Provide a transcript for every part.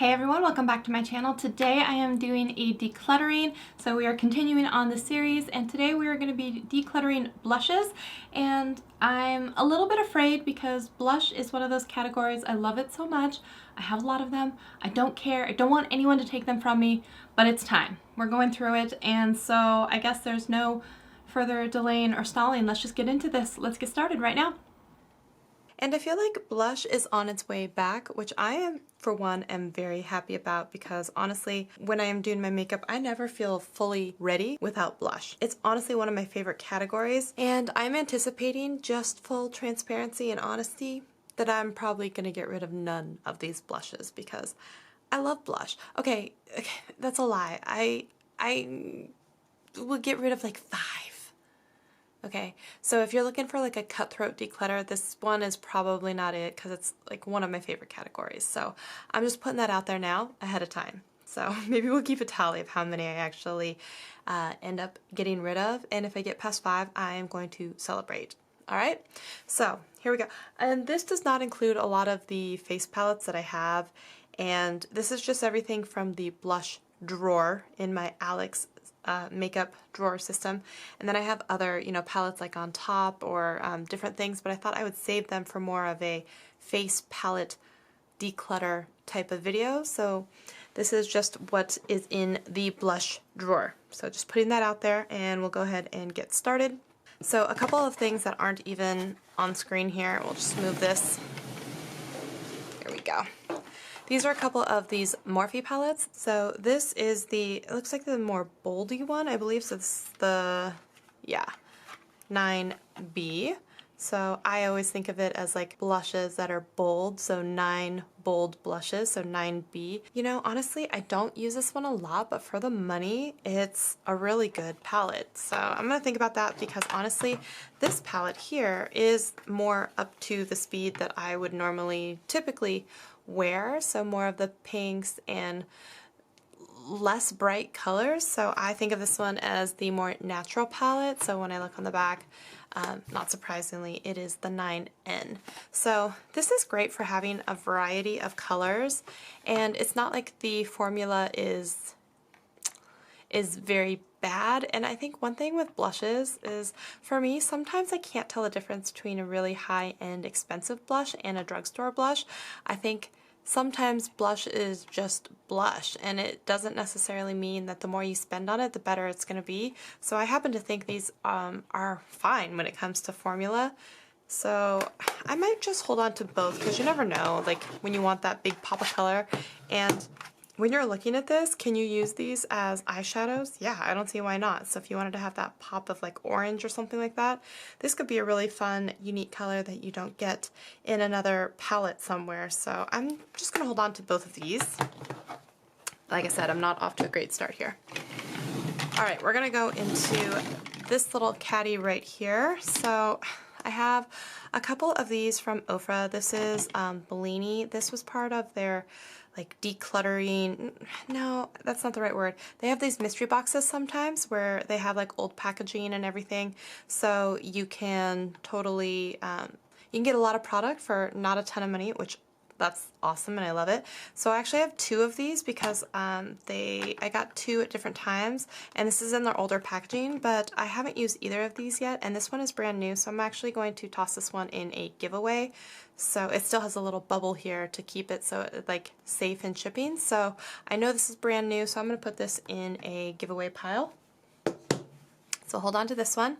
Hey everyone, welcome back to my channel. Today I am doing a decluttering, so we are continuing on the series, and today we are going to be decluttering blushes. And I'm a little bit afraid because blush is one of those categories. I love it so much. I have a lot of them. I don't care. I don't want anyone to take them from me, but it's time. We're going through it, and so I guess there's no further delaying or stalling. Let's just get into this. Let's get started right now. And I feel like blush is on its way back, which I am, for one, am very happy about because honestly, when I am doing my makeup, I never feel fully ready without blush. It's honestly one of my favorite categories, and I'm anticipating, just full transparency and honesty, that I'm probably going to get rid of none of these blushes because I love blush. Okay, that's a lie. I will get rid of like 5. Okay, so if you're looking for like a cutthroat declutter, this one is probably not it because it's like one of my favorite categories. So I'm just putting that out there now ahead of time. So maybe we'll keep a tally of how many I actually end up getting rid of. And if I get past 5, I am going to celebrate. All right, so here we go. And this does not include a lot of the face palettes that I have. And this is just everything from the blush drawer in my Alex makeup drawer system, and then I have other, palettes like on top or different things, but I thought I would save them for more of a face palette declutter type of video. So this is just what is in the blush drawer. So just putting that out there, and we'll go ahead and get started. So a couple of things that aren't even on screen here. We'll just move this. Here we go. These are a couple of these Morphe palettes. So this is it looks like the more boldy one, I believe. So this is the, 9B. So I always think of it as like blushes that are bold. So 9 bold blushes, so 9B. Honestly, I don't use this one a lot, but for the money, it's a really good palette. So I'm gonna think about that because honestly, this palette here is more up to the speed that I would typically wear, so more of the pinks and less bright colors. So I think of this one as the more natural palette. So when I look on the back, not surprisingly, it is the 9N. So this is great for having a variety of colors, and it's not like the formula is very bad. And I think one thing with blushes is, for me, sometimes I can't tell the difference between a really high-end expensive blush and a drugstore blush. I think sometimes blush is just blush, and it doesn't necessarily mean that the more you spend on it, the better it's going to be. So I happen to think these are fine when it comes to formula. So I might just hold on to both because you never know, like when you want that big pop of color. And when you're looking at this, can you use these as eyeshadows? Yeah, I don't see why not. So if you wanted to have that pop of like orange or something like that, this could be a really fun, unique color that you don't get in another palette somewhere. So I'm just gonna hold on to both of these. Like I said, I'm not off to a great start here. All right, we're gonna go into this little caddy right here. So I have a couple of these from Ofra. This is Bellini. This was part of their like decluttering. No, that's not the right word. They have these mystery boxes sometimes where they have like old packaging and everything. So you can totally, you can get a lot of product for not a ton of money, which that's awesome and I love it. So I actually have 2 of these because I got 2 at different times, and this is in their older packaging, but I haven't used either of these yet, and this one is brand new, so I'm actually going to toss this one in a giveaway. So it still has a little bubble here to keep it so it's like safe in shipping. So I know this is brand new, so I'm going to put this in a giveaway pile. So hold on to this one.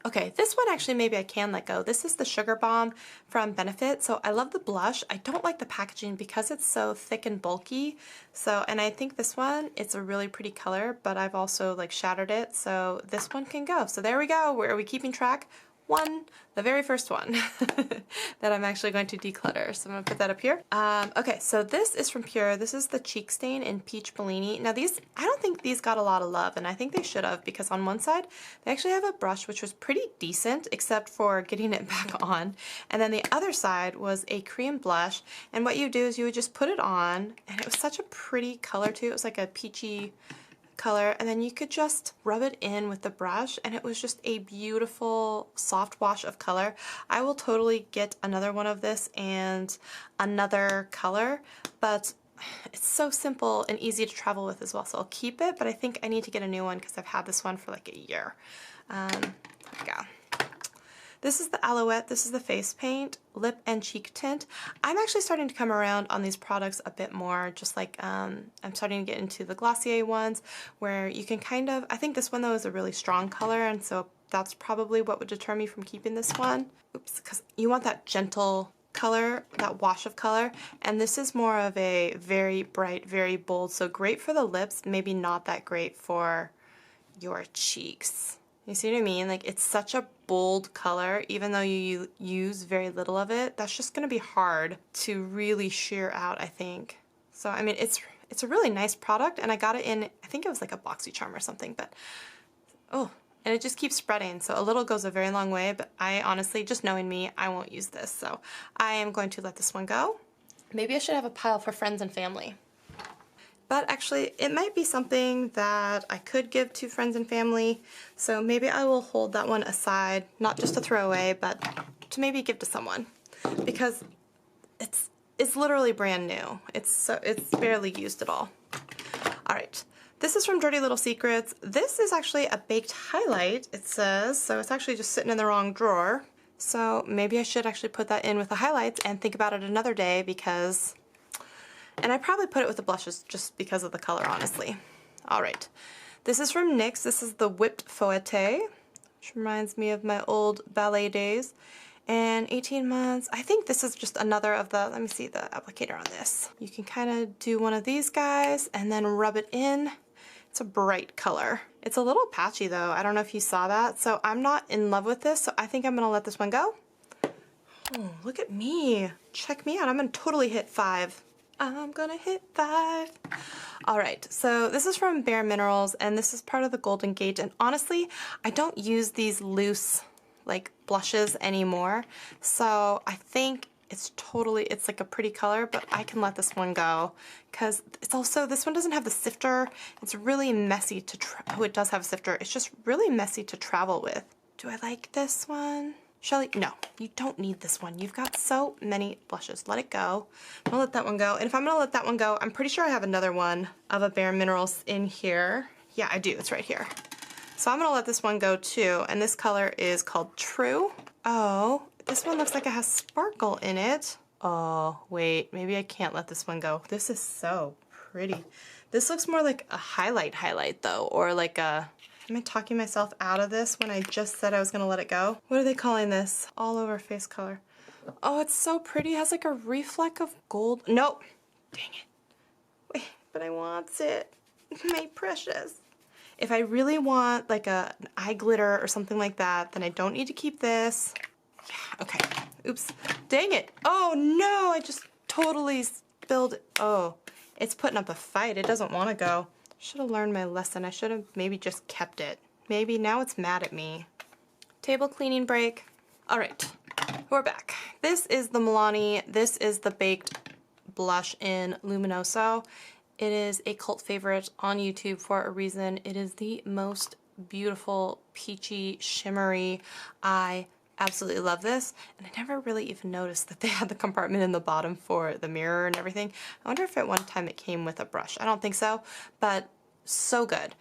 Okay, this one actually maybe I can let go. This is the Sugar Bomb from Benefit. So I love the blush. I don't like the packaging because it's so thick and bulky. So, and I think this one, it's a really pretty color, but I've also like shattered it. So this one can go. So there we go. Are we keeping track? The very first one that I'm actually going to declutter. So I'm going to put that up here. Okay, so this is from Pure. This is the Cheek Stain in Peach Bellini. Now these, I don't think these got a lot of love, and I think they should have, because on one side, they actually have a brush which was pretty decent, except for getting it back on. And then the other side was a cream blush, and what you do is you would just put it on, and it was such a pretty color too. It was like a peachy color, and then you could just rub it in with the brush, and it was just a beautiful soft wash of color. I will totally get another one of this and another color, but it's so simple and easy to travel with as well, so I'll keep it, but I think I need to get a new one because I've had this one for like a year. There we go. This is the Alouette. This is the face paint, lip and cheek tint. I'm actually starting to come around on these products a bit more, just like I'm starting to get into the Glossier ones where you can kind of, I think this one though is a really strong color, and so that's probably what would deter me from keeping this one. Oops, because you want that gentle color, that wash of color, and this is more of a very bright, very bold, so great for the lips, maybe not that great for your cheeks. You see what I mean? Like, it's such a bold color, even though you use very little of it, that's just going to be hard to really sheer out, I think. So, I mean, it's a really nice product, and I got it in, I think it was like a BoxyCharm or something, but, oh, and it just keeps spreading, so a little goes a very long way, but I honestly, just knowing me, I won't use this, so I am going to let this one go. Maybe I should have a pile for friends and family. But actually, it might be something that I could give to friends and family, so maybe I will hold that one aside, not just to throw away, but to maybe give to someone, because it's literally brand new. It's barely used at all. All right, this is from Dirty Little Secrets. This is actually a baked highlight, it says, so it's actually just sitting in the wrong drawer. So maybe I should actually put that in with the highlights and think about it another day, because... And I probably put it with the blushes just because of the color, honestly. All right. This is from NYX. This is the Whipped Fouette, which reminds me of my old ballet days. And 18 months. I think this is just another of the, let me see the applicator on this. You can kind of do one of these guys and then rub it in. It's a bright color. It's a little patchy though. I don't know if you saw that. So I'm not in love with this, so I think I'm going to let this one go. Oh, look at me. Check me out. I'm going to totally hit 5. I'm gonna hit 5. All right, so this is from Bare Minerals, and this is part of the Golden Gate, and honestly, I don't use these loose, like, blushes anymore, so I think it's like a pretty color, but I can let this one go, because it's also, this one doesn't have the sifter. It's really messy to, oh, it does have a sifter. It's just really messy to travel with. Do I like this one? Shelly, no, you don't need this one. You've got so many blushes. Let it go. I'm gonna let that one go. And if I'm gonna let that one go, I'm pretty sure I have another one of a Bare Minerals in here. Yeah, I do. It's right here. So I'm gonna let this one go too. And this color is called True. Oh, this one looks like it has sparkle in it. Oh, wait, maybe I can't let this one go. This is so pretty. This looks more like a highlight though, or like a... Am I talking myself out of this when I just said I was going to let it go? What are they calling this? All over face color. Oh, it's so pretty. It has like a reflect of gold. Nope. Dang it. Wait, but I want it. My precious. If I really want like an eye glitter or something like that, then I don't need to keep this. Yeah, okay. Oops. Dang it. Oh no, I just totally spilled it. Oh, it's putting up a fight. It doesn't want to go. Should have learned my lesson. I should have maybe just kept it. Maybe now it's mad at me. Table cleaning break. All right, we're back. This is the Milani. This is the baked blush in Luminoso. It is a cult favorite on YouTube for a reason. It is the most beautiful, peachy, shimmery. I absolutely love this, and I never really even noticed that they had the compartment in the bottom for the mirror and everything. I wonder if at one time it came with a brush. I don't think so, but so good.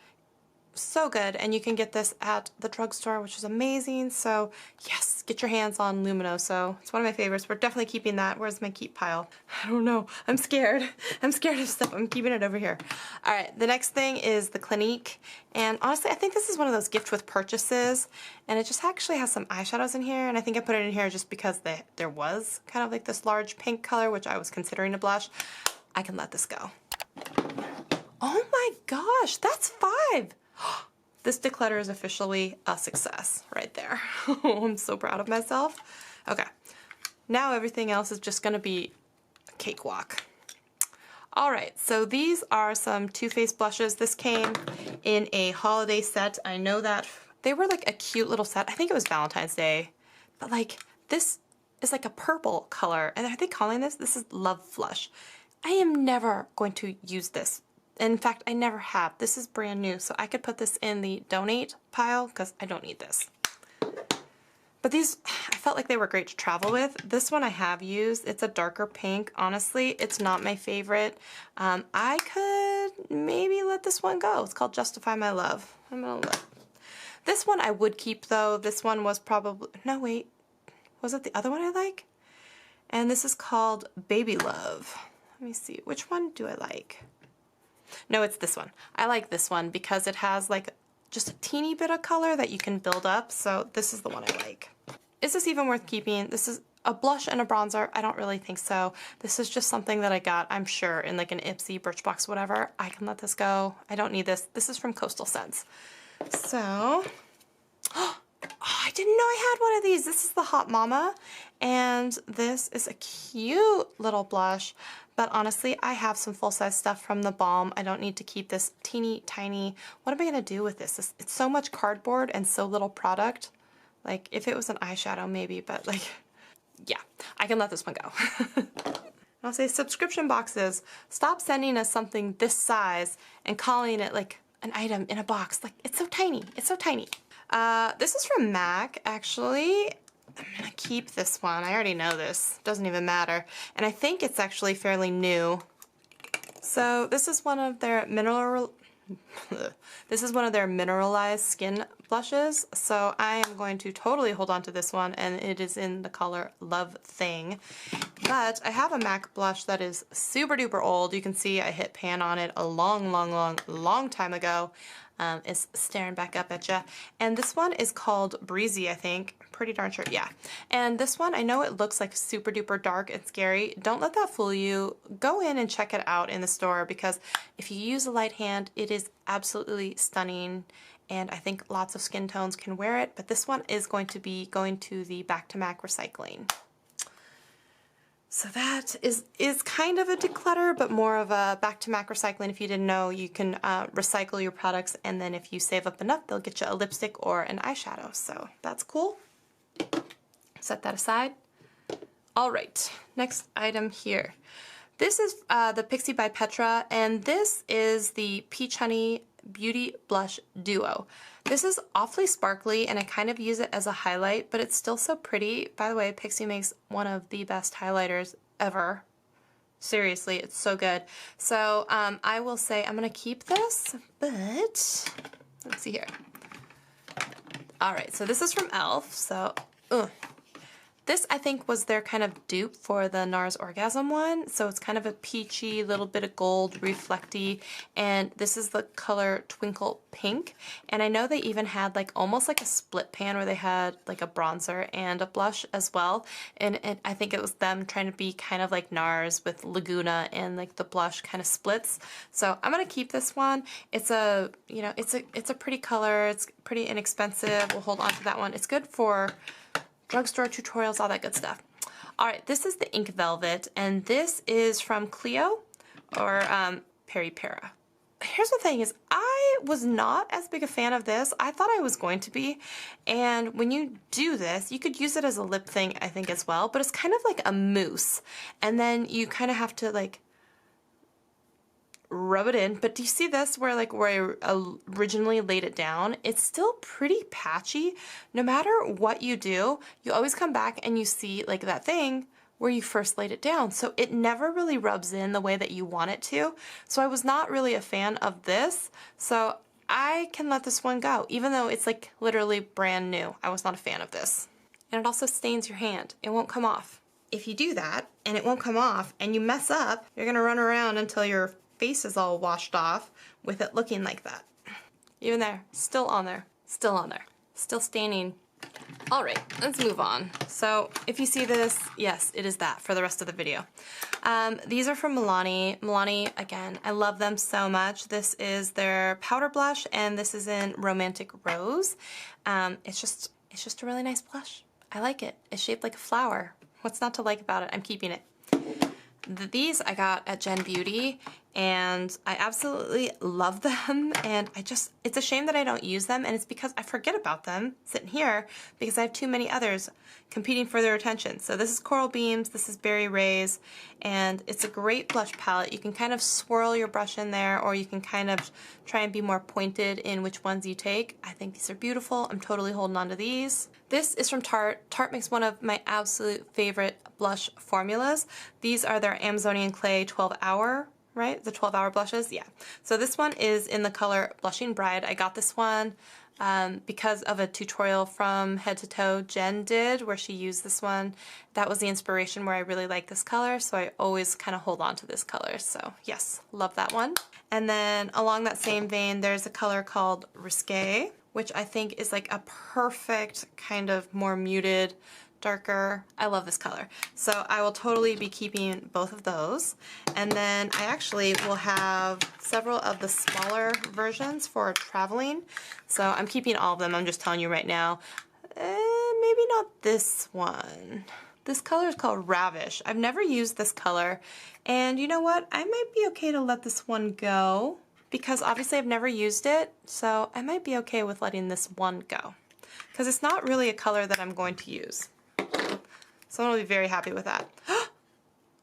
So good, and you can get this at the drugstore, which is amazing. So yes, get your hands on Luminoso. It's one of my favorites. We're definitely keeping that. Where's my keep pile? I don't know. I'm scared. I'm scared of stuff. I'm keeping it over here. All right, the next thing is the Clinique, and honestly, I think this is one of those gift with purchases, and it just actually has some eyeshadows in here, and I think I put it in here just because there was kind of like this large pink color, which I was considering a blush. I can let this go. Oh my gosh, that's 5. This declutter is officially a success right there. I'm so proud of myself. Okay, now everything else is just gonna be a cakewalk. All right, so these are some Too Faced blushes. This came in a holiday set. I know that they were like a cute little set. I think it was Valentine's Day, but like this is like a purple color. And are they calling this? This is Love Flush. I am never going to use this In fact, I never have. This is brand new, so I could put this in the donate pile because I don't need this. But these, I felt like they were great to travel with. This one I have used. It's a darker pink. Honestly, it's not my favorite. I could maybe let this one go. It's called Justify My Love. I'm gonna let. This one I would keep though. This one was probably, no wait, was it the other one I like? And this is called Baby Love. Let me see, which one do I like? No, it's this one. I like this one because it has like just a teeny bit of color that you can build up, so this is the one I like. Is this even worth keeping? This is a blush and a bronzer. I don't really think so. This is just something that I got, I'm sure, in like an Ipsy, Birchbox, whatever. I can let this go. I don't need this. This is from Coastal Scents. So, oh, I didn't know I had one of these. This is the Hot Mama, and this is a cute little blush. But honestly, I have some full-size stuff from the Balm. I don't need to keep this teeny tiny. What am I going to do with this? It's so much cardboard and so little product. Like, if it was an eyeshadow, maybe, but like, yeah, I can let this one go. I'll say subscription boxes. Stop sending us something this size and calling it like an item in a box. Like, it's so tiny. It's so tiny. This is from MAC, actually. I'm gonna keep this one. I already know this. Doesn't even matter. And I think it's actually fairly new. So this is one of their mineralized skin blushes. So I am going to totally hold on to this one, and it is in the color Love Thing. But I have a MAC blush that is super duper old. You can see I hit pan on it a long time ago. It's staring back up at you. And this one is called Breezy, I think. Pretty darn sure, yeah. And this one, I know it looks like super duper dark and scary. Don't let that fool you. Go in and check it out in the store, because if you use a light hand, it is absolutely stunning. And I think lots of skin tones can wear it, but this one is going to be going to the Back to MAC recycling. So that is kind of a declutter, but more of a Back to MAC recycling. If you didn't know, you can recycle your products, and then if you save up enough, they'll get you a lipstick or an eyeshadow. So that's cool. Set that aside. All right, next item here. This is the Pixie by Petra, and this is the Peach Honey Beauty Blush Duo. This is awfully sparkly, and I kind of use it as a highlight, but it's still so pretty. By the way, Pixie makes one of the best highlighters ever. Seriously, it's so good. So I will say I'm gonna keep this, but let's see here. All right, so this is from e.l.f. So, this I think was their kind of dupe for the Nars Orgasm one. So it's kind of a peachy, little bit of gold, reflecty, and this is the color Twinkle Pink. And I know they even had like almost like a split pan where they had like a bronzer and a blush as well. And I think it was them trying to be kind of like Nars with Laguna and like the blush kind of splits. So I'm gonna keep this one. It's a, you know, it's a pretty color. It's pretty inexpensive. We'll hold on to that one. It's good for drugstore tutorials, all that good stuff. All right, this is the Ink Velvet, and this is from Clio or Peri Para. Here's the thing is, I was not as big a fan of this. I thought I was going to be, and when you do this, you could use it as a lip thing, I think, as well, but it's kind of like a mousse, and then you kind of have to like rub it in. But do you see this where I originally laid it down? It's still pretty patchy. No matter what you do, you always come back and you see like that thing where you first laid it down. So it never really rubs in the way that you want it to. So I was not really a fan of this. So I can let this one go, even though it's like literally brand new. I was not a fan of this. And it also stains your hand. It won't come off. If you do that and it won't come off and you mess up, you're gonna run around until your face is all washed off with it looking like that. Even there, still on there, still on there, still staining. All right, let's move on. So if you see this, yes, it is that for the rest of the video. These are from Milani. Milani, again, I love them so much. This is their powder blush, and this is in Romantic Rose. It's just a really nice blush. I like it. It's shaped like a flower. What's not to like about it? I'm keeping it. These I got at Gen Beauty, and I absolutely love them, and it's a shame that I don't use them, and it's because I forget about them sitting here because I have too many others competing for their attention. So this is Coral Beams, this is Berry Rays, and it's a great blush palette. You can kind of swirl your brush in there, or you can kind of try and be more pointed in which ones you take. I think these are beautiful. I'm totally holding on to these. This is from Tarte. Tarte makes one of my absolute favorite blush formulas. These are their Amazonian Clay 12 Hour, right? The 12-hour blushes, yeah. So this one is in the color Blushing Bride. I got this one because of a tutorial from Head to Toe Jen did, where she used this one. That was the inspiration where I really like this color, so I always kind of hold on to this color. So yes, love that one. And then along that same vein, there's a color called Risque, which I think is like a perfect kind of more muted, darker. I love this color. So I will totally be keeping both of those. And then I actually will have several of the smaller versions for traveling. So I'm keeping all of them. I'm just telling you right now. Maybe not this one. This color is called Ravish. I've never used this color. And you know what? I might be okay to let this one go because obviously I've never used it. So I might be okay with letting this one go because it's not really a color that I'm going to use. So I'm going to be very happy with that.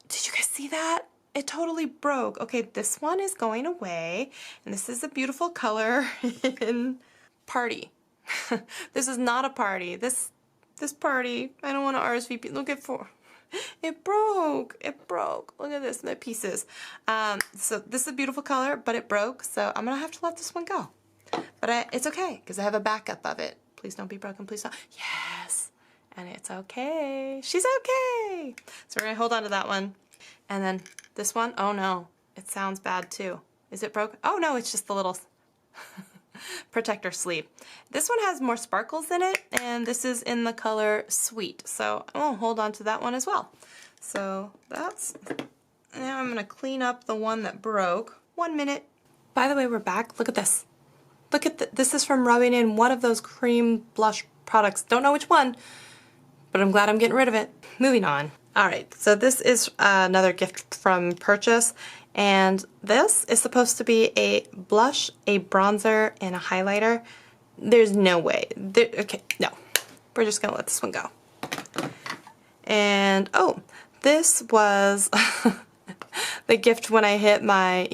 Did you guys see that? It totally broke. Okay, this one is going away, and this is a beautiful color in Party. This is not a party. This party, I don't want to RSVP. Look at it broke. It broke. Look at this, the pieces. So this is a beautiful color, but it broke, so I'm going to have to let this one go. But it's okay, because I have a backup of it. Please don't be broken. Please don't. Yes. And it's okay. She's okay. So we're going to hold on to that one. And then this one, oh no, it sounds bad too. Is it broken? Oh no, it's just the little protector sleeve. This one has more sparkles in it, and this is in the color Sweet. So I'm going to hold on to that one as well. So now I'm going to clean up the one that broke. 1 minute. By the way, we're back. Look at this. Look at this is from rubbing in one of those cream blush products. Don't know which one, but I'm glad I'm getting rid of it. Moving on. Alright, so this is another gift from Purchase, and this is supposed to be a blush, a bronzer, and a highlighter. There's no way. Okay, no. We're just going to let this one go. And, oh, this was the gift when I hit my,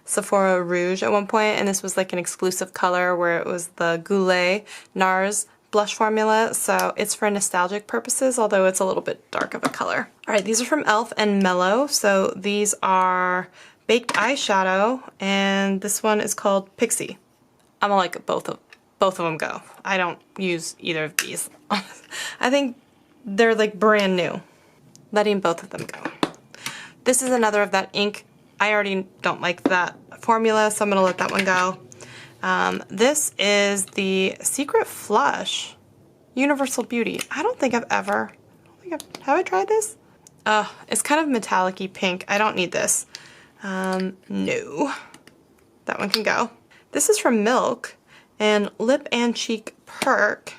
Sephora Rouge at one point, and this was like an exclusive color where it was the Goulet Nars blush formula, so it's for nostalgic purposes, although it's a little bit dark of a color. Alright, these are from e.l.f. and Mellow, so these are baked eyeshadow, and this one is called Pixie. I'm gonna let both of them go. I don't use either of these. I think they're like brand new. Letting both of them go. This is another of that ink. I already don't like that formula, so I'm gonna let that one go. This is the Secret Flush Universal Beauty. I don't think I've ever, have I tried this? It's kind of metallic-y pink. I don't need this. No. That one can go. This is from Milk and Lip and Cheek Perk.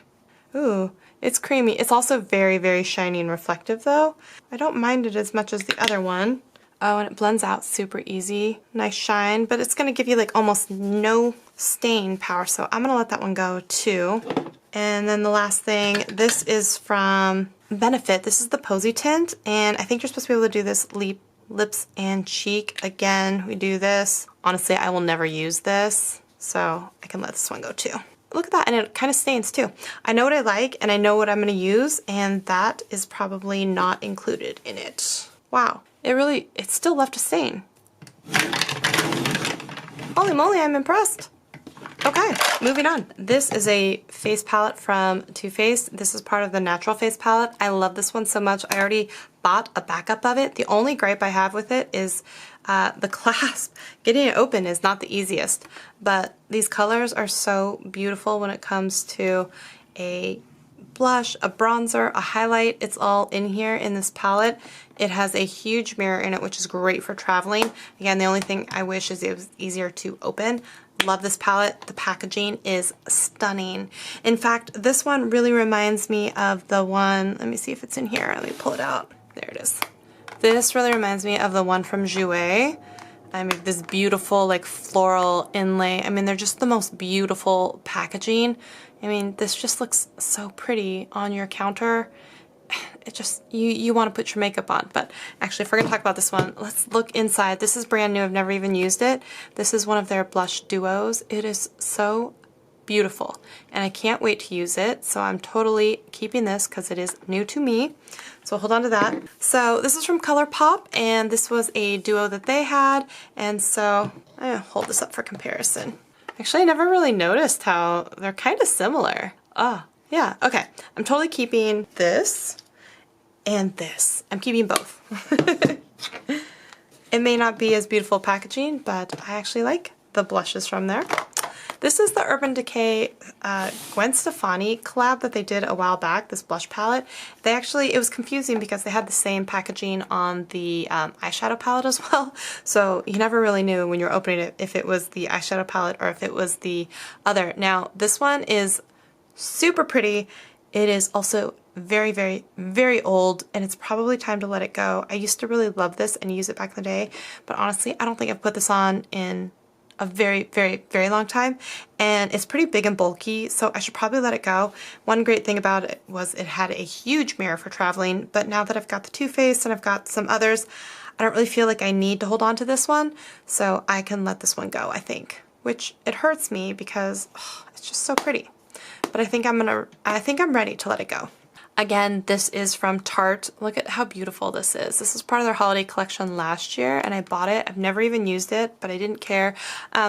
Ooh, it's creamy. It's also very, very shiny and reflective though. I don't mind it as much as the other one. Oh, and it blends out super easy. Nice shine, but it's gonna give you like almost no stain power, so I'm gonna let that one go too. And then the last thing, this is from Benefit. This is the Posy Tint, and I think you're supposed to be able to do this lips and cheek. Again, we do this. Honestly, I will never use this, so I can let this one go too. Look at that, and it kind of stains too. I know what I like, and I know what I'm gonna use, and that is probably not included in it. Wow. It still left a stain. Holy moly, I'm impressed. Okay, moving on. This is a face palette from Too Faced. This is part of the Natural Face palette. I love this one so much. I already bought a backup of it. The only gripe I have with it is the clasp. Getting it open is not the easiest, but these colors are so beautiful when it comes to a blush, a bronzer, a highlight. It's all in here in this palette. It has a huge mirror in it, which is great for traveling. Again, the only thing I wish is it was easier to open. Love this palette. The packaging is stunning. In fact, this one really reminds me of the one, let me see if it's in here. Let me pull it out. There it is. This really reminds me of the one from Jouer. I mean, this beautiful like floral inlay. I mean, they're just the most beautiful packaging. I mean, this just looks so pretty on your counter. It just, you want to put your makeup on. But actually, if we're going to talk about this one, let's look inside. This is brand new. I've never even used it. This is one of their blush duos. It is so beautiful, and I can't wait to use it. So I'm totally keeping this because it is new to me. So hold on to that. So this is from ColourPop, and this was a duo that they had. And so I'm going to hold this up for comparison. Actually, I never really noticed how they're kind of similar. Oh, yeah. Okay. I'm totally keeping this and this. I'm keeping both. It may not be as beautiful packaging, but I actually like the blushes from there. This is the Urban Decay Gwen Stefani collab that they did a while back, this blush palette. They actually, it was confusing because they had the same packaging on the eyeshadow palette as well. So you never really knew when you were opening it if it was the eyeshadow palette or if it was the other. Now, this one is super pretty. It is also very, very, very old, and it's probably time to let it go. I used to really love this and use it back in the day, but honestly, I don't think I've put this on in a very, very, very long time, and it's pretty big and bulky, so I should probably let it go. One great thing about it was it had a huge mirror for traveling, but now that I've got the Too Faced and I've got some others, I don't really feel like I need to hold on to this one, so I can let this one go, I think. Which, it hurts me because it's just so pretty. But I think I'm ready to let it go. Again, this is from Tarte. Look at how beautiful this is. This is part of their holiday collection last year, and I bought it. I've never even used it, but I didn't care.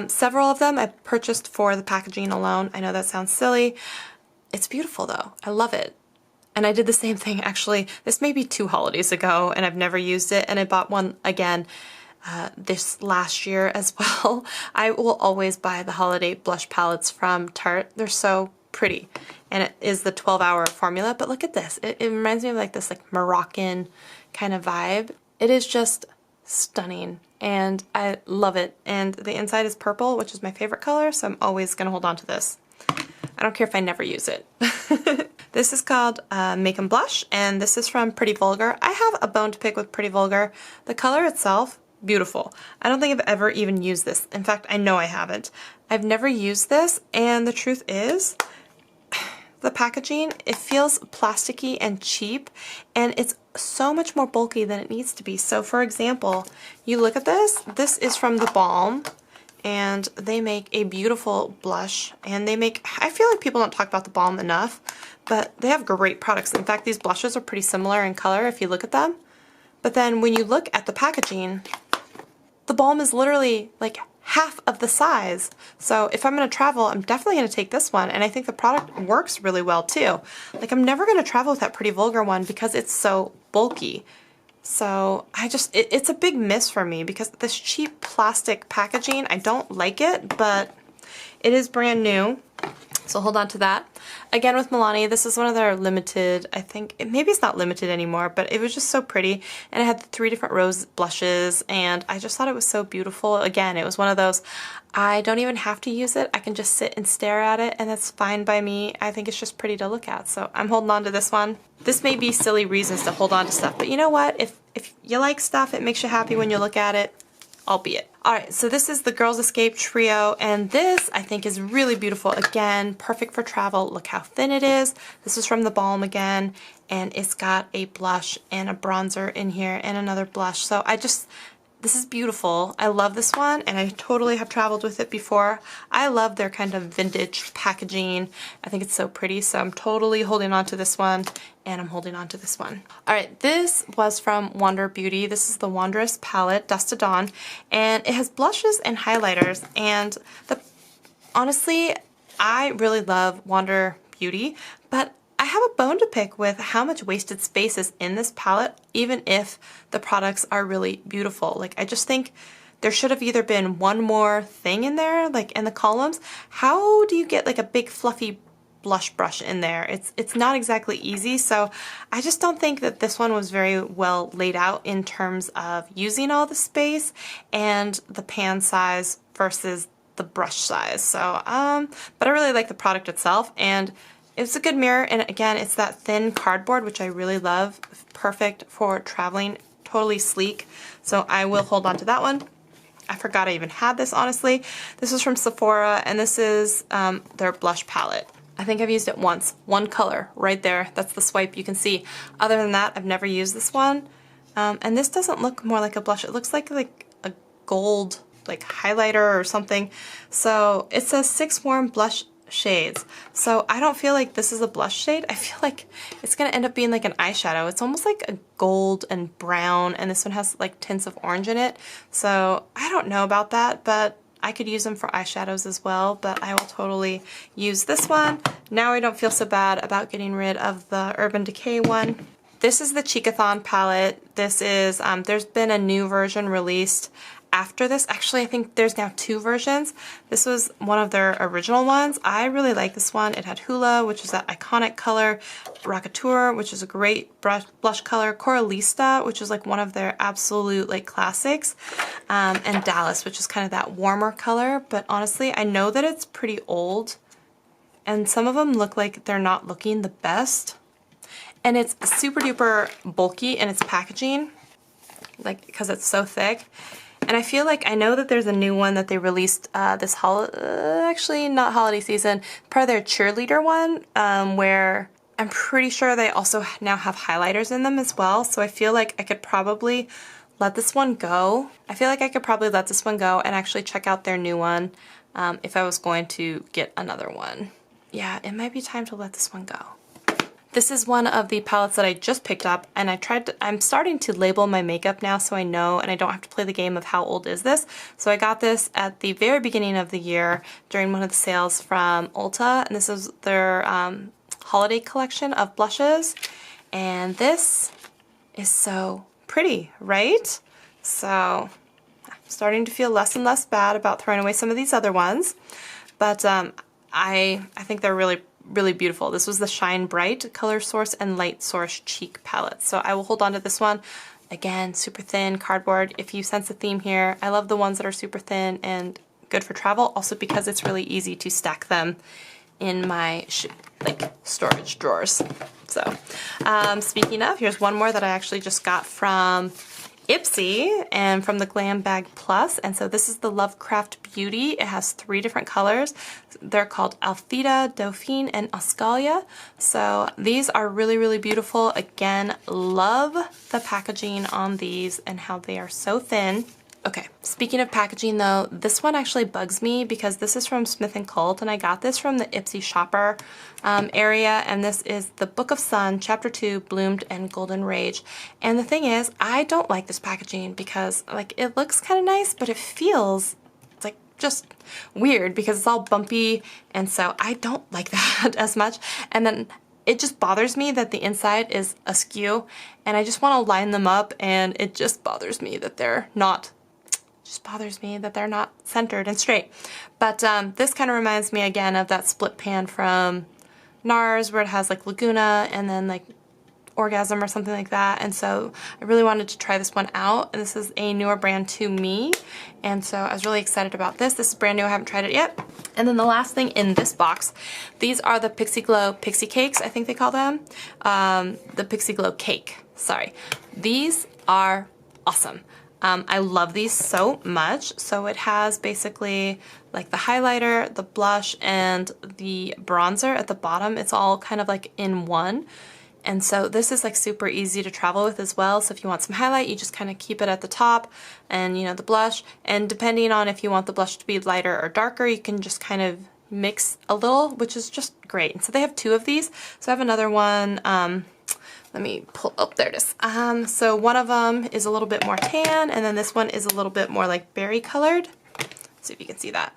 Several of them I purchased for the packaging alone. I know that sounds silly. It's beautiful though. I love it. And I did the same thing actually. This may be 2 holidays ago, and I've never used it, and I bought one again this last year as well. I will always buy the holiday blush palettes from Tarte. They're so pretty, and it is the 12-hour formula. But look at this. It reminds me of like this like Moroccan kind of vibe. It is just stunning, and I love it. And the inside is purple, which is my favorite color, so I'm always gonna hold on to this. I don't care if I never use it. This is called Make 'em Blush, and this is from Pretty Vulgar. I have a bone to pick with Pretty Vulgar. The color itself, beautiful. I don't think I've ever even used this. In fact, I know I haven't. I've never used this, and the truth is, the packaging, it feels plasticky and cheap, and it's so much more bulky than it needs to be. So for example, you look at this, this is from the Balm, and they make a beautiful blush, and they make, I feel like people don't talk about the Balm enough, but they have great products. In fact, these blushes are pretty similar in color if you look at them. But then when you look at the packaging, the Balm is literally like half of the size. So if I'm going to travel, I'm definitely going to take this one, and I think the product works really well too. Like, I'm never going to travel with that Pretty Vulgar one because it's so bulky. So I just, it's a big miss for me because this cheap plastic packaging, I don't like it, but it is brand new. So hold on to that. Again with Milani, this is one of their limited, I think, maybe it's not limited anymore, but it was just so pretty. And it had 3 different rose blushes, and I just thought it was so beautiful. Again, it was one of those, I don't even have to use it. I can just sit and stare at it, and that's fine by me. I think it's just pretty to look at. So I'm holding on to this one. This may be silly reasons to hold on to stuff, but you know what? If you like stuff, it makes you happy when you look at it, albeit. Alright, so this is the Girls Escape Trio, and this I think is really beautiful. Again, perfect for travel. Look how thin it is. This is from the Balm again, and it's got a blush and a bronzer in here and another blush. So this is beautiful. I love this one, and I totally have traveled with it before. I love their kind of vintage packaging. I think it's so pretty, so I'm totally holding on to this one, and I'm holding on to this one. Alright, this was from Wander Beauty. This is the Wanderess palette, Dusk to Dawn, and it has blushes and highlighters, and honestly, I really love Wander Beauty, but I have a bone to pick with how much wasted space is in this palette, even if the products are really beautiful. Like, I just think there should have either been one more thing in there, like in the columns. How do you get like a big fluffy blush brush in there? It's not exactly easy, so I just don't think that this one was very well laid out in terms of using all the space and the pan size versus the brush size. So, but I really like the product itself, and it's a good mirror, and again, it's that thin cardboard, which I really love. Perfect for traveling, totally sleek. So I will hold on to that one. I forgot I even had this, honestly. This is from Sephora, and this is their blush palette. I think I've used it once. One color right there. That's the swipe you can see. Other than that, I've never used this one. And this doesn't look more like a blush. It looks like a gold like highlighter or something. So it says 6 warm blush shades. So I don't feel like this is a blush shade. I feel like it's gonna end up being like an eyeshadow. It's almost like a gold and brown, and this one has like tints of orange in it. So I don't know about that, but I could use them for eyeshadows as well, but I will totally use this one. Now I don't feel so bad about getting rid of the Urban Decay one. This is the Cheekathon palette. This is, there's been a new version released after this. Actually, I think there's now 2 versions. This was one of their original ones. I really like this one. It had Hula, which is that iconic color, Rockateur, which is a great blush color, Coralista, which is like one of their absolute like classics, and Dallas, which is kind of that warmer color. But honestly, I know that it's pretty old, and some of them look like they're not looking the best. And it's super duper bulky in its packaging, like because it's so thick. And I feel like I know that there's a new one that they released this actually not holiday season, part of their cheerleader one, where I'm pretty sure they also now have highlighters in them as well. So I feel like I could probably let this one go. I feel like I could probably let this one go and actually check out their new one if I was going to get another one. Yeah, it might be time to let this one go. This is one of the palettes that I just picked up, and I'm starting to label my makeup now so I know and I don't have to play the game of how old is this. So I got this at the very beginning of the year during one of the sales from Ulta, and this is their holiday collection of blushes. And this is so pretty, right? So I'm starting to feel less and less bad about throwing away some of these other ones. But I think they're really beautiful. This was the Shine Bright Color Source and Light Source Cheek palette. So I will hold on to this one. Again, super thin cardboard. If you sense a theme here, I love the ones that are super thin and good for travel. Also because it's really easy to stack them in my like storage drawers. So speaking of, here's one more that I actually just got from Ipsy and from the Glam Bag Plus. And so this is the Lovecraft Beauty. It has 3 different colors. They're called Althea, Dauphine, and Oscalia. So these are really beautiful. Again, love the packaging on these and how they are so thin. Okay, speaking of packaging though, this one actually bugs me because this is from Smith & Colt, and I got this from the Ipsy shopper area, and this is the Book of Sun, Chapter 2, Bloomed and Golden Rage. And the thing is, I don't like this packaging because like it looks kind of nice, but it feels like just weird because it's all bumpy, and so I don't like that as much. And then it just bothers me that the inside is askew, and I just want to line them up, and it just bothers me that they're not centered and straight. But this kind of reminds me again of that split pan from Nars where it has like Laguna and then like Orgasm or something like that. And so I really wanted to try this one out, and this is a newer brand to me, and so I was really excited about this. This is brand new, I haven't tried it yet. And then the last thing in this box, these are the Pixie Glow Pixie Cakes, I think they call them. The Pixie Glow Cake, sorry. These are awesome. I love these so much. So it has basically like the highlighter, the blush, and the bronzer at the bottom. It's all kind of like in one. And so this is like super easy to travel with as well. So if you want some highlight, you just kind of keep it at the top, and you know, the blush. And depending on if you want the blush to be lighter or darker, you can just kind of mix a little, which is just great. And so they have 2 of these. So I have another one. Let me pull up, there it is. So one of them is a little bit more tan, and then this one is a little bit more like berry colored. Let's see if you can see that.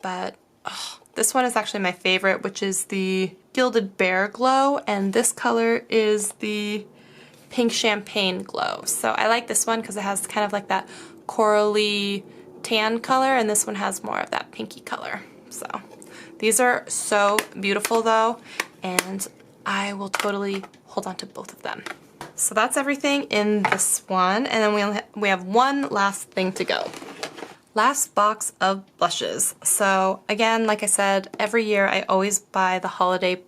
But oh, this one is actually my favorite, which is the Gilded Bear Glow, and this color is the Pink Champagne Glow. So I like this one because it has kind of like that corally tan color, and this one has more of that pinky color. So these are so beautiful though, and I will totally hold on to both of them. So that's everything in this one, and then we have one last thing to go. Last box of blushes. So again, like I said, every year I always buy the holiday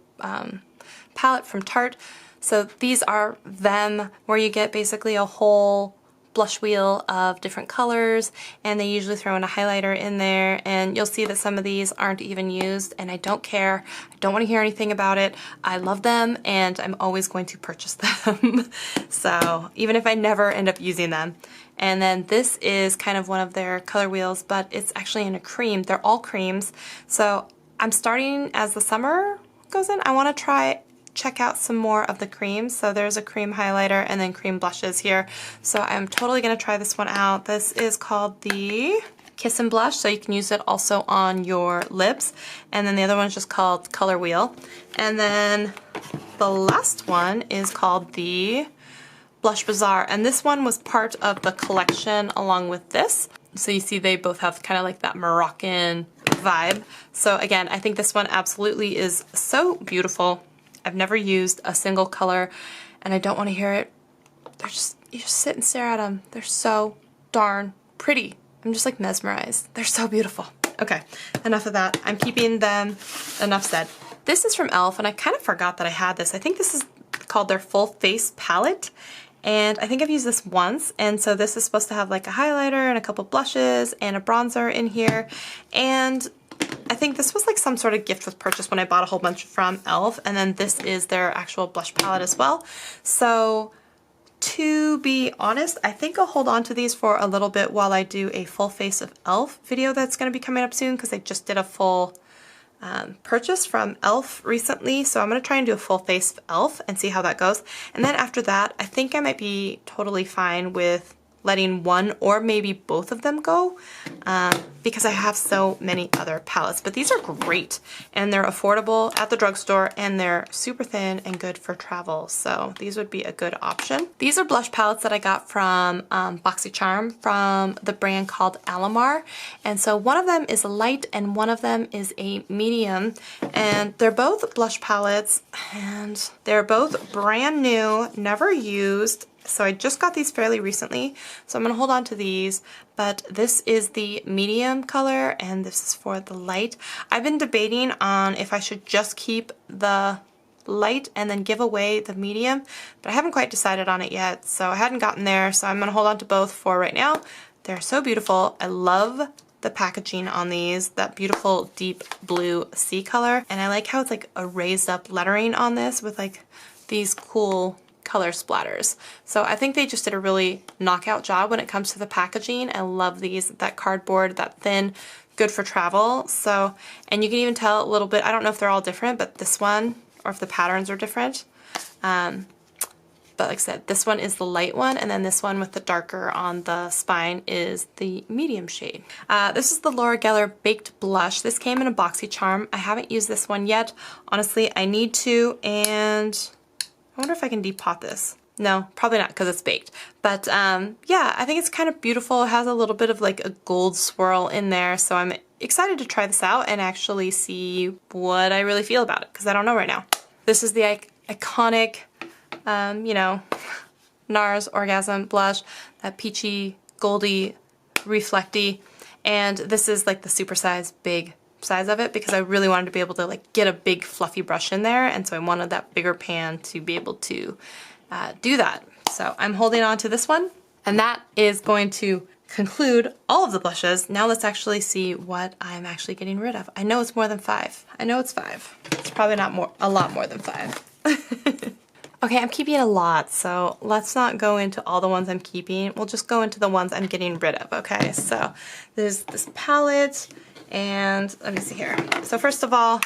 palette from Tarte. So these are them, where you get basically a whole blush wheel of different colors, and they usually throw in a highlighter in there, and you'll see that some of these aren't even used, and I don't care. I don't want to hear anything about it. I love them, and I'm always going to purchase them. So even if I never end up using them. And then this is kind of one of their color wheels, but it's actually in a cream. They're all creams. So I'm starting, as the summer goes in, I want to check out some more of the creams. So there's a cream highlighter and then cream blushes here. So I'm totally going to try this one out. This is called the Kiss and Blush, so you can use it also on your lips. And then the other one's just called Color Wheel. And then the last one is called the Blush Bazaar, and this one was part of the collection along with this. So you see they both have kind of like that Moroccan vibe. So again, I think this one absolutely is so beautiful. I've never used a single color, and I don't want to hear it. You just sit and stare at them. They're so darn pretty. I'm just like mesmerized. They're so beautiful. Okay, enough of that. I'm keeping them. Enough said. This is from e.l.f. and I kind of forgot that I had this. I think this is called their Full Face Palette. And I think I've used this once, and so this is supposed to have like a highlighter and a couple blushes and a bronzer in here. And I think this was like some sort of gift with purchase when I bought a whole bunch from e.l.f. And then this is their actual blush palette as well. So to be honest, I think I'll hold on to these for a little bit while I do a full face of e.l.f. video that's going to be coming up soon, because I just did a full purchase from e.l.f. recently, so I'm going to try and do a full face of e.l.f. and see how that goes. And then after that, I think I might be totally fine with letting one or maybe both of them go, because I have so many other palettes. But these are great, and they're affordable at the drugstore, and they're super thin and good for travel, so these would be a good option. These are blush palettes that I got from BoxyCharm from the brand called Alamar, and so one of them is a light and one of them is a medium, and they're both blush palettes, and they're both brand new, never used. So I just got these fairly recently, so I'm going to hold on to these, but this is the medium color and this is for the light. I've been debating on if I should just keep the light and then give away the medium, but I haven't quite decided on it yet, so I hadn't gotten there, so I'm going to hold on to both for right now. They're so beautiful. I love the packaging on these, that beautiful deep blue sea color, and I like how it's like a raised up lettering on this with like these cool color splatters. So I think they just did a really knockout job when it comes to the packaging. I love these, that cardboard, that thin, good for travel. So, and you can even tell a little bit, I don't know if they're all different, but this one, or if the patterns are different. But like I said, this one is the light one, and then this one with the darker on the spine is the medium shade. This is the Laura Geller Baked Blush. This came in a BoxyCharm. I haven't used this one yet. Honestly, I need to, and I wonder if I can depot this. No, probably not, because it's baked. But yeah, I think it's kind of beautiful. It has a little bit of like a gold swirl in there, so I'm excited to try this out and actually see what I really feel about it, because I don't know right now. This is the iconic, you know, Nars Orgasm blush, that peachy, goldy, reflecty, and this is like the supersize big size of it, because I really wanted to be able to like get a big fluffy brush in there, and so I wanted that bigger pan to be able to do that. So I'm holding on to this one, and that is going to conclude all of the blushes. Now let's actually see what I'm actually getting rid of. I know it's more than 5. I know it's 5. It's probably not a lot more than 5. Okay, I'm keeping a lot, so let's not go into all the ones I'm keeping. We'll just go into the ones I'm getting rid of, okay? So there's this palette, and let me see here. So first of all,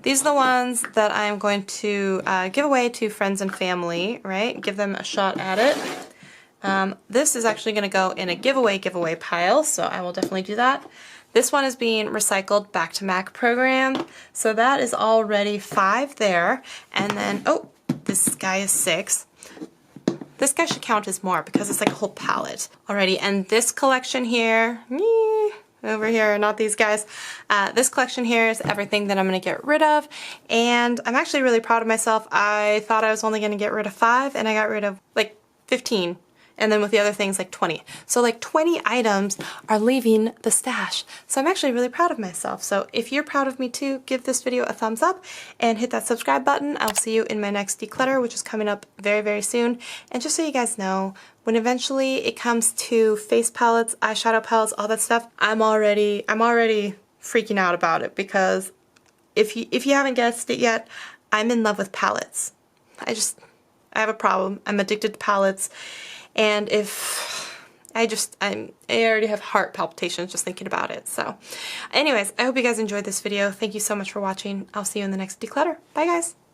these are the ones that I'm going to give away to friends and family, right? Give them a shot at it. This is actually going to go in a giveaway pile, so I will definitely do that. This one is being recycled back to MAC program, so that is already 5 there. And then, oh, this guy is 6. This guy should count as more because it's like a whole palette already. And this collection here, over here, not these guys. This collection here is everything that I'm going to get rid of, and I'm actually really proud of myself. I thought I was only going to get rid of 5, and I got rid of like 15 And then with the other things, like 20. So like 20 items are leaving the stash. So I'm actually really proud of myself. So if you're proud of me too, give this video a thumbs up and hit that subscribe button. I'll see you in my next declutter, which is coming up very, very soon. And just so you guys know, when eventually it comes to face palettes, eyeshadow palettes, all that stuff, I'm already freaking out about it, because if you haven't guessed it yet, I'm in love with palettes. I have a problem. I'm addicted to palettes. And I already have heart palpitations just thinking about it. So anyways, I hope you guys enjoyed this video. Thank you so much for watching. I'll see you in the next declutter. Bye guys.